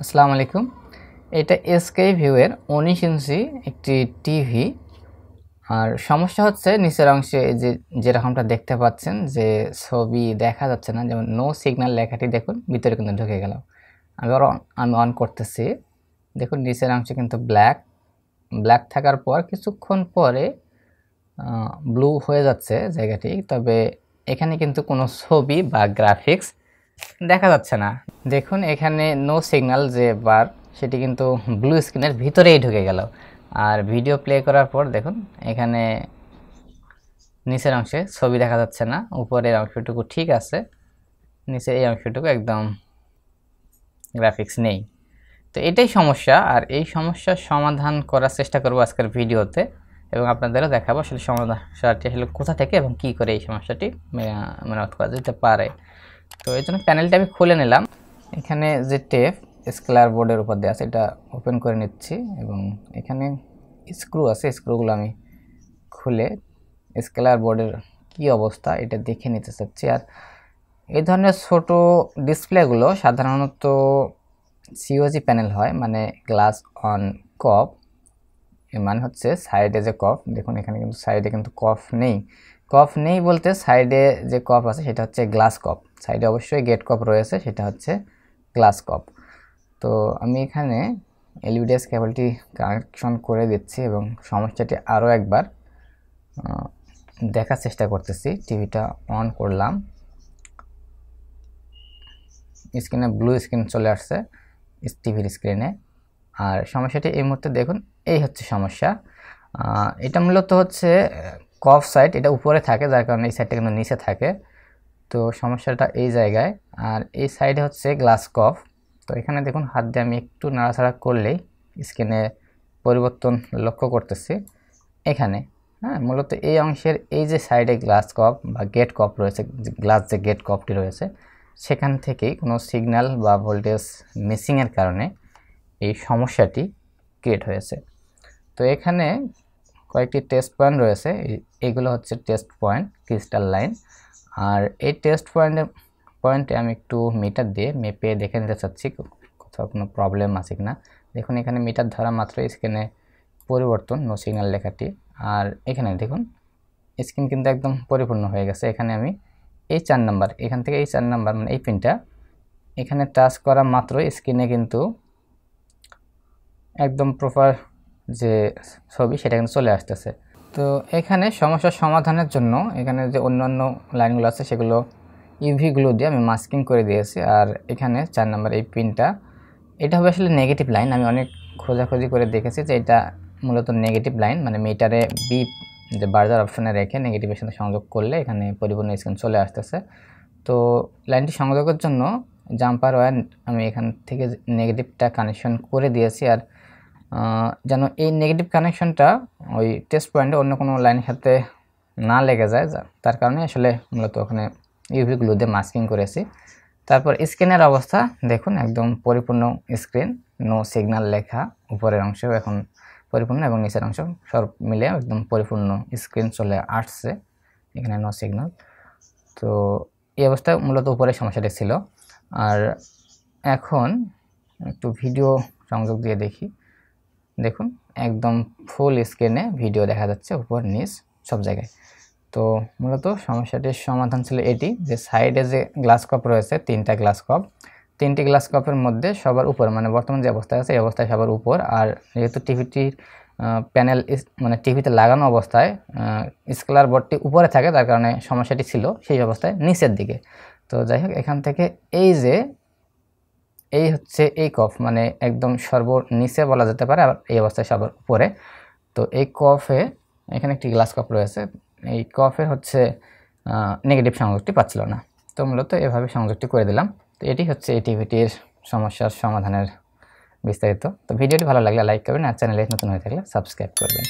আসসালামু আলাইকুম। এটা এসকে ভিউয়ের 19 ইঞ্চি একটি টিভি। আর সমস্যা হচ্ছে নিচের অংশে যে যেরকমটা দেখতে পাচ্ছেন যে ছবি দেখা যাচ্ছে না, যেমন নো সিগন্যাল লেখাটি দেখুন ভিতরে কিন্তু ঢুকে গেল। আমি অন করতেছি, দেখুন নিচের অংশে কিন্তু ব্ল্যাক থাকার পর কিছুক্ষণ পরে ব্লু হয়ে যাচ্ছে জায়গাটি, তবে এখানে কিন্তু কোনো ছবি বা গ্রাফিক্স দেখা যাচ্ছে না। দেখুন এখানে নো সিগন্যাল যে বার সেটি কিন্তু ব্লু স্ক্রিনের ভিতরেই ঢুকে গেল। আর ভিডিও প্লে করার পর দেখুন এখানে নিচের অংশে ছবি দেখা যাচ্ছে না, উপরের অংশটুকু ঠিক আছে, নিচের এই অংশটুকু একদম গ্রাফিক্স নেই। তো এটাই সমস্যা, আর এই সমস্যার সমাধান করার চেষ্টা করব আজকের ভিডিওতে, এবং আপনাদেরও দেখাবো আসলে সমস্যাটি আসলে কোথা থেকে এবং কি করে এই সমস্যাটি মেরামত করা যেতে পারে। তো এই জন্য প্যানেলটা আমি খুলে নিলাম। এখানে যে টেপ স্কেলার বোর্ডের উপর দেওয়া আছে এটা ওপেন করে নিচ্ছি, এবং এখানে স্ক্রু আছে, স্ক্রুগুলো আমি খুলে স্কেলার বোর্ডের কি অবস্থা এটা দেখে নিতে চাচ্ছি। আর এই ধরনের ছোট ডিসপ্লেগুলো সাধারণত সিওজি প্যানেল হয়, মানে গ্লাস অন কপ, এর মানে হচ্ছে সাইডে যে কফ, দেখুন এখানে কিন্তু সাইডে কিন্তু কফ নেই বলতে সাইডে যে কপ আছে সেটা হচ্ছে গ্লাস কপ, সাইডে অবশ্যই গেট কপ রয়েছে, সেটা হচ্ছে গ্লাস কপ। তো আমি এখানে এলইডিএস কেবলটি কানেকশন করে দিচ্ছি এবং সমস্যাটি আরও একবার দেখার চেষ্টা করতেছি। টিভিটা অন করলাম, স্ক্রিনে ব্লু স্ক্রিন চলে আসছে টিভির স্ক্রিনে। আর সমস্যাটি এই মুহূর্তে দেখুন, এই হচ্ছে সমস্যা। এটা মূলত হচ্ছে কফ সাইড, এটা উপরে থাকে যার কারণে এই সাইডটা কিন্তু নিচে থাকে। তো সমস্যাটা এই জায়গায়, আর এই সাইডে হচ্ছে গ্লাস কফ। তো এখানে দেখুন হাত দিয়ে আমি একটু নাড়াচাড়া করলেই স্ক্রিনে পরিবর্তন লক্ষ্য করতেছি এখানে। হ্যাঁ, মূলত এই অংশের এই যে সাইডে গ্লাস কপ বা গেট কপ রয়েছে, গ্লাস যে গেট কপটি রয়েছে সেখান থেকেই কোনো সিগন্যাল বা ভোল্টেজ মিসিংয়ের কারণে এই সমস্যাটি ক্রিয়েট হয়েছে। তো এখানে কয়েকটি টেস্ট পয়েন্ট রয়েছে, এইগুলো হচ্ছে টেস্ট পয়েন্ট ক্রিস্টাল লাইন। আর এই টেস্ট পয়েন্টে আমি একটু মিটার দিয়ে মেপে দেখে নিতে চাচ্ছি কোথাও কোনো প্রবলেম আছে কিনা। দেখুন এখানে মিটার ধরা মাত্র স্ক্রিনে পরিবর্তন নো সিগন্যাল লেখাটি, আর এখানে দেখুন স্ক্রিন কিন্তু একদম পরিপূর্ণ হয়ে গেছে। এখানে আমি এই 4 নাম্বার, এখান থেকে এই 4 নাম্বার মানে এই পিনটা এখানে টাচ করা মাত্র স্ক্রিনে কিন্তু একদম প্রপার যে ছবি সেটা কিন্তু চলে আসতেছে। তো এখানে সমস্যার সমাধানের জন্য এখানে যে অন্যান্য লাইনগুলো আছে সেগুলো ইউভি গ্লু দিয়ে আমি মাস্কিং করে দিয়েছি। আর এখানে 4 নাম্বার এই পিনটা, এটা হবে আসলে নেগেটিভ লাইন। আমি অনেক খোঁজাখুঁজি করে দেখেছি যে এটা মূলত নেগেটিভ লাইন, মানে মিটারে বি যে বার্জার অপশনে রেখে নেগেটিভের সাথে সংযোগ করলে এখানে পরিপূর্ণ স্ক্রিন চলে আসতেছে। তো লাইনটি সংযোগের জন্য জাম্পার ওয়্যার আমি এখান থেকে নেগেটিভটা কানেকশন করে দিয়েছি। আর যেন এই নেগেটিভ কানেকশনটা ওই টেস্ট পয়েন্টে অন্য কোনো লাইনের সাথে না লেগে যায়, তার কারণে আসলে মূলত ওখানে ইউভি গ্লু দিয়ে মাস্কিং করেছি। তারপর স্ক্রিনের অবস্থা দেখুন, একদম পরিপূর্ণ স্ক্রিন, নো সিগন্যাল লেখা, উপরের অংশ এখন পরিপূর্ণ এবং নিচের অংশ সব মিলে একদম পরিপূর্ণ স্ক্রিন চলে আসছে, এখানে নো সিগন্যাল। তো এই অবস্থায় মূলত উপরের সমস্যাটি ছিল। আর এখন একটু ভিডিও সংযোগ দিয়ে দেখি, দেখুন একদম ফুল স্ক্রিনে ভিডিও দেখা যাচ্ছে উপর নিচ সব জায়গায়। তো মূলত সমস্যাটির সমাধান ছিল এটি, যে সাইডে যে গ্লাস কাপ রয়েছে, 3টা গ্লাস কাপ, 3টি গ্লাস কাপের মধ্যে সবার উপর, মানে বর্তমান যে অবস্থায় আছে এই অবস্থায় সবার উপর, আর যেহেতু টিভিটির প্যানেল মানে টিভিতে লাগানো অবস্থায় স্কেলার বোর্ডটি উপরে থাকে, তার কারণে সমস্যাটি ছিল সেই অবস্থায় নিচের দিকে। তো যাই হোক, এখান থেকে এই হচ্ছে এই কফ, মানে একদম সর্বনিচে বলা যেতে পারে, আবার এই অবস্থায় সবার উপরে। তো এই কফে এখানে একটি গ্লাস কাপ রয়েছে, এই কফের হচ্ছে নেগেটিভ সংযোগটি পাচ্ছিল না। তো মূলত এভাবে সংযোগটি করে দিলাম। তো এটি হচ্ছে এই টিভিটির সমস্যার সমাধানের বিস্তারিত। তো ভিডিওটি ভালো লাগলে লাইক করবেন, আর চ্যানেলে নতুন হয়ে থাকলে সাবস্ক্রাইব করবেন।